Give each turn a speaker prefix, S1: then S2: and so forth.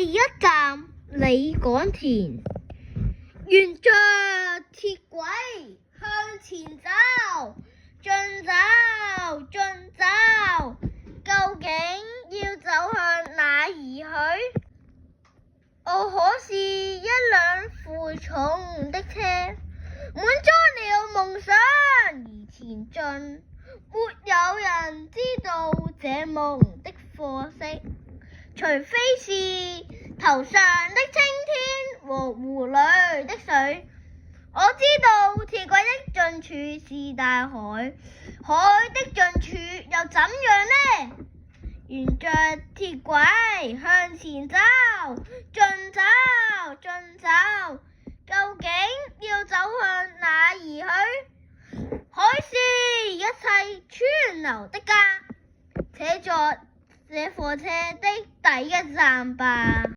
S1: 第一站李港田，沿着鐵軌向前走，進走，究竟要走向哪兒去？我可是一輛負重的車，滿載了夢想而前進，沒有人知道這夢的貨色，除非是頭上的青天和湖裏的水。我知道鐵軌的盡處是大海，海的盡處又怎樣呢？沿着鐵軌向前走，進走，究竟要走向哪兒去？海是一切川流的家，且作這課車的第一站吧。